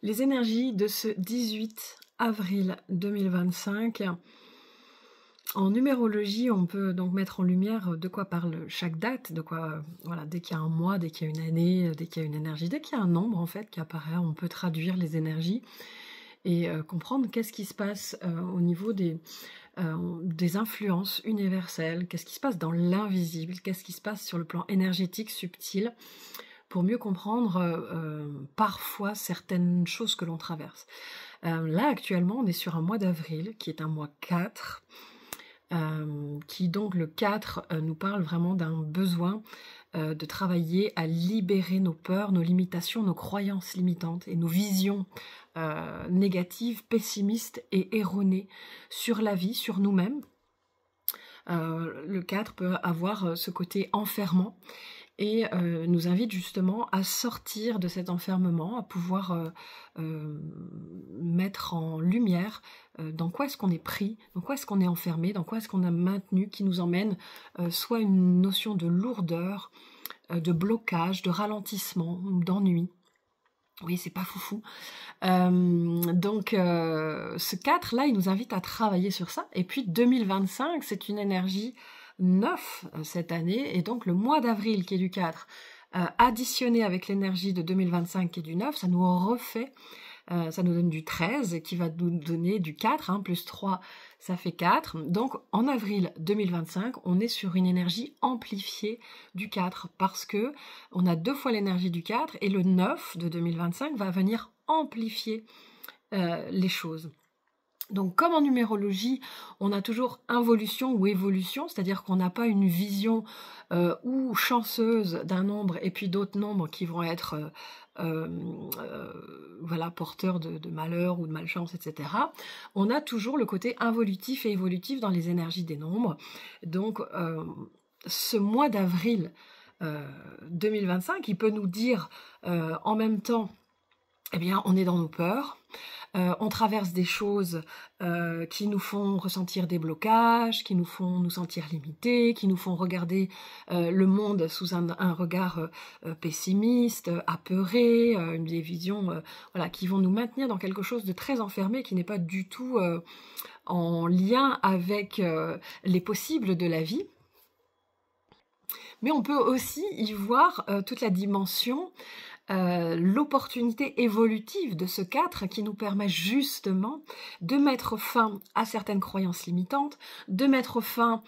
Les énergies de ce 18 avril 2025. En numérologie, on peut donc mettre en lumière de quoi parle chaque date, de quoi, voilà, dès qu'il y a un mois, dès qu'il y a une année, dès qu'il y a une énergie, dès qu'il y a un nombre en fait qui apparaît, on peut traduire les énergies et comprendre qu'est-ce qui se passe au niveau des influences universelles, qu'est-ce qui se passe dans l'invisible, qu'est-ce qui se passe sur le plan énergétique subtil, pour mieux comprendre parfois certaines choses que l'on traverse. Là, actuellement, on est sur un mois d'avril, qui est un mois 4, qui donc le 4 nous parle vraiment d'un besoin de travailler à libérer nos peurs, nos limitations, nos croyances limitantes et nos visions négatives, pessimistes et erronées sur la vie, sur nous-mêmes. Le 4 peut avoir ce côté enfermant et nous invite justement à sortir de cet enfermement, à pouvoir mettre en lumière dans quoi est-ce qu'on est pris, dans quoi est-ce qu'on est enfermé, dans quoi est-ce qu'on a maintenu, qui nous emmène soit une notion de lourdeur, de blocage, de ralentissement, d'ennui. Oui, c'est pas foufou. Donc, ce 4 là, il nous invite à travailler sur ça. Et puis 2025, c'est une énergie 9 cette année, et donc le mois d'avril qui est du 4, additionné avec l'énergie de 2025 qui est du 9, ça nous refait, ça nous donne du 13 qui va nous donner du 4, hein, plus 3, ça fait 4. Donc en avril 2025, on est sur une énergie amplifiée du 4 parce que on a 2 fois l'énergie du 4 et le 9 de 2025 va venir amplifier les choses. Donc comme en numérologie, on a toujours involution ou évolution, c'est-à-dire qu'on n'a pas une vision ou chanceuse d'un nombre et puis d'autres nombres qui vont être voilà, porteurs de malheur ou de malchance, etc. On a toujours le côté involutif et évolutif dans les énergies des nombres. Donc ce mois d'avril 2025, il peut nous dire en même temps, eh bien, on est dans nos peurs, on traverse des choses qui nous font ressentir des blocages, qui nous font nous sentir limités, qui nous font regarder le monde sous un regard pessimiste, apeuré, des visions voilà, qui vont nous maintenir dans quelque chose de très enfermé, qui n'est pas du tout en lien avec les possibles de la vie. Mais on peut aussi y voir toute la dimension, l'opportunité évolutive de ce 4 qui nous permet justement de mettre fin à certaines croyances limitantes, de mettre fin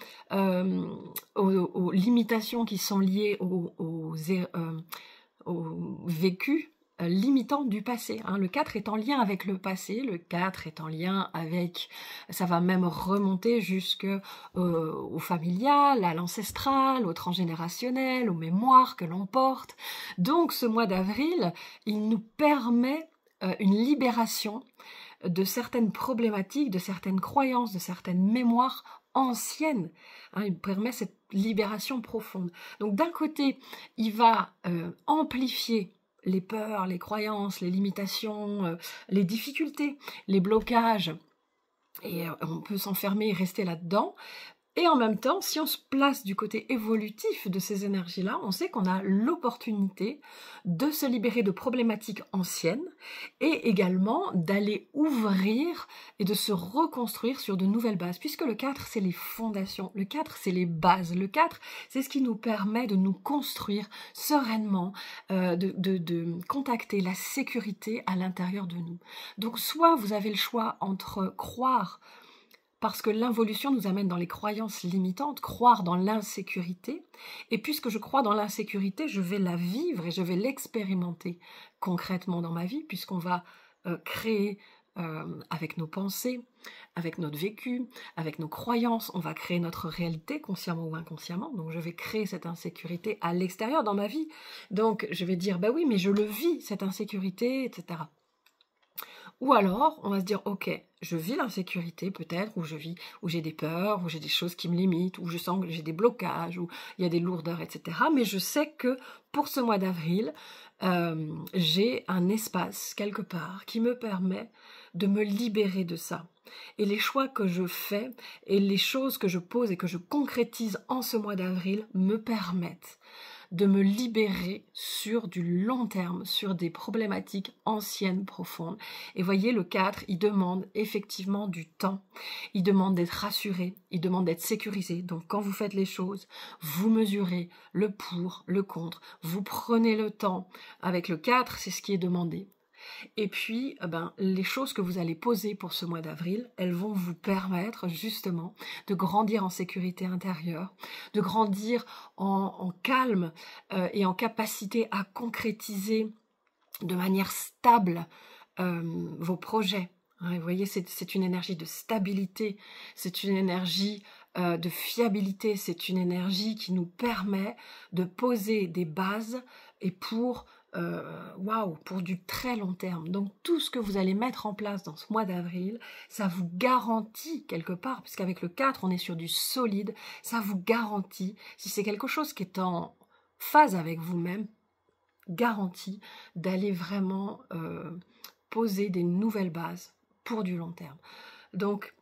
aux limitations qui sont liées au vécu limitant du passé. Hein. Le 4 est en lien avec le passé, le 4 est en lien avec, ça va même remonter jusqu'au familial, à l'ancestral, au transgénérationnel, aux mémoires que l'on porte. Donc ce mois d'avril, il nous permet une libération de certaines problématiques, de certaines croyances, de certaines mémoires anciennes. Hein, il permet cette libération profonde. Donc d'un côté, il va amplifier les peurs, les croyances, les limitations, les difficultés, les blocages, et on peut s'enfermer et rester là-dedans. Et en même temps, si on se place du côté évolutif de ces énergies-là, on sait qu'on a l'opportunité de se libérer de problématiques anciennes et également d'aller ouvrir et de se reconstruire sur de nouvelles bases. Puisque le 4, c'est les fondations, le 4, c'est les bases, le 4, c'est ce qui nous permet de nous construire sereinement, de contacter la sécurité à l'intérieur de nous. Donc soit vous avez le choix entre croire, parce que l'involution nous amène dans les croyances limitantes, croire dans l'insécurité. Et puisque je crois dans l'insécurité, je vais la vivre et je vais l'expérimenter concrètement dans ma vie, puisqu'on va créer avec nos pensées, avec notre vécu, avec nos croyances, on va créer notre réalité, consciemment ou inconsciemment. Donc je vais créer cette insécurité à l'extérieur dans ma vie. Donc je vais dire, bah oui, mais je le vis, cette insécurité, etc. Ou alors, on va se dire, ok, je vis l'insécurité peut-être, ou j'ai des peurs, ou j'ai des choses qui me limitent, ou je sens que j'ai des blocages, ou il y a des lourdeurs, etc. Mais je sais que pour ce mois d'avril, j'ai un espace quelque part qui me permet de me libérer de ça. Et les choix que je fais, et les choses que je pose et que je concrétise en ce mois d'avril me permettent de me libérer sur du long terme, sur des problématiques anciennes, profondes. Et voyez, le 4, il demande effectivement du temps, il demande d'être rassuré, il demande d'être sécurisé. Donc quand vous faites les choses, vous mesurez le pour, le contre, vous prenez le temps. Avec le 4, c'est ce qui est demandé. Et puis, les choses que vous allez poser pour ce mois d'avril, elles vont vous permettre justement de grandir en sécurité intérieure, de grandir en calme et en capacité à concrétiser de manière stable vos projets. Vous voyez, c'est une énergie de stabilité, c'est une énergie de fiabilité, c'est une énergie qui nous permet de poser des bases et pour du très long terme. Donc tout ce que vous allez mettre en place dans ce mois d'avril, ça vous garantit quelque part, puisqu'avec le 4, on est sur du solide, ça vous garantit, si c'est quelque chose qui est en phase avec vous-même, garantit d'aller vraiment poser des nouvelles bases pour du long terme. Donc,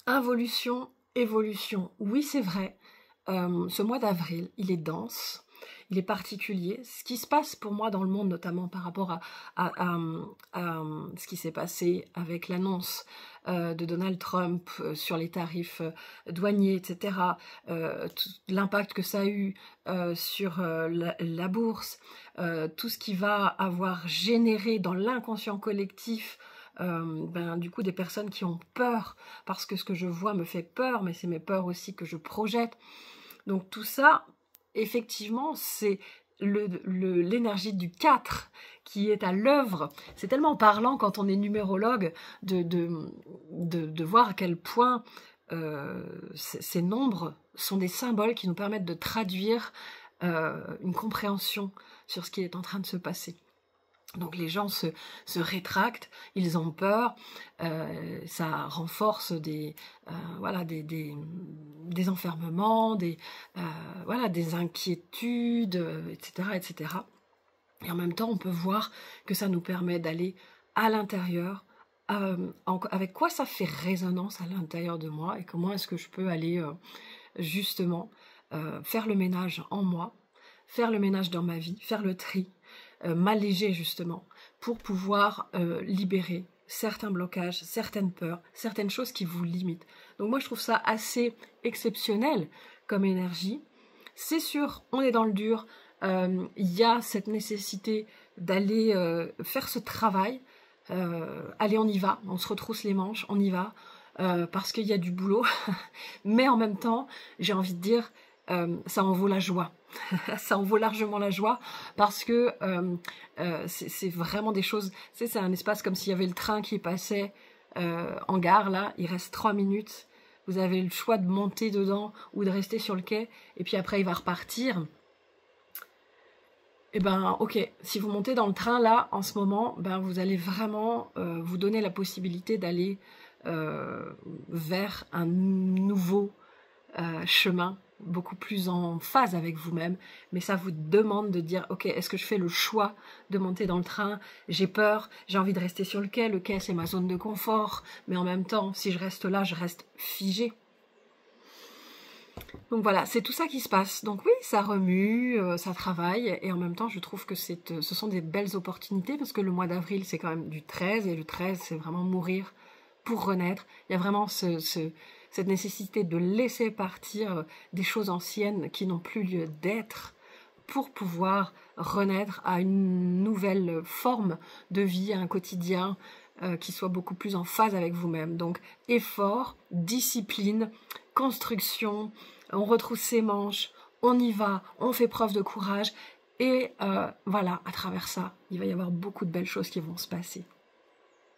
involution, évolution, oui c'est vrai, ce mois d'avril, il est dense, il est particulier. Ce qui se passe pour moi dans le monde, notamment par rapport à ce qui s'est passé avec l'annonce de Donald Trump sur les tarifs douaniers, etc., l'impact que ça a eu sur la bourse, tout ce qui va avoir généré dans l'inconscient collectif du coup des personnes qui ont peur, parce que ce que je vois me fait peur, mais c'est mes peurs aussi que je projette. Donc tout ça, effectivement, c'est l'énergie du 4 qui est à l'œuvre. C'est tellement parlant quand on est numérologue de voir à quel point ces nombres sont des symboles qui nous permettent de traduire une compréhension sur ce qui est en train de se passer. Donc les gens se rétractent, ils ont peur, ça renforce des enfermements, des inquiétudes, etc., etc. Et en même temps, on peut voir que ça nous permet d'aller à l'intérieur, avec quoi ça fait résonance à l'intérieur de moi et comment est-ce que je peux aller justement faire le ménage en moi, faire le ménage dans ma vie, faire le tri, m'alléger justement pour pouvoir libérer certains blocages, certaines peurs, certaines choses qui vous limitent. Donc moi je trouve ça assez exceptionnel comme énergie. C'est sûr, on est dans le dur, il y a cette nécessité d'aller faire ce travail. Allez, on y va, on se retrousse les manches, on y va, parce qu'il y a du boulot, mais en même temps, j'ai envie de dire, ça en vaut la joie. Ça en vaut largement la joie parce que c'est vraiment des choses, c'est un espace comme s'il y avait le train qui passait en gare, là, il reste 3 minutes, vous avez le choix de monter dedans ou de rester sur le quai, et puis après il va repartir. Et ok, si vous montez dans le train là, en ce moment, vous allez vraiment vous donner la possibilité d'aller vers un nouveau chemin, beaucoup plus en phase avec vous-même, mais ça vous demande de dire, ok, est-ce que je fais le choix de monter dans le train? J'ai peur, j'ai envie de rester sur le quai c'est ma zone de confort, mais en même temps, si je reste là, je reste figé. Donc voilà, c'est tout ça qui se passe. Donc oui, ça remue, ça travaille, et en même temps, je trouve que ce sont des belles opportunités, parce que le mois d'avril, c'est quand même du 13, et le 13, c'est vraiment mourir pour renaître. Il y a vraiment cette nécessité de laisser partir des choses anciennes qui n'ont plus lieu d'être pour pouvoir renaître à une nouvelle forme de vie, à un quotidien qui soit beaucoup plus en phase avec vous-même. Donc effort, discipline, construction, on retrousse ses manches, on y va, on fait preuve de courage et voilà, à travers ça, il va y avoir beaucoup de belles choses qui vont se passer.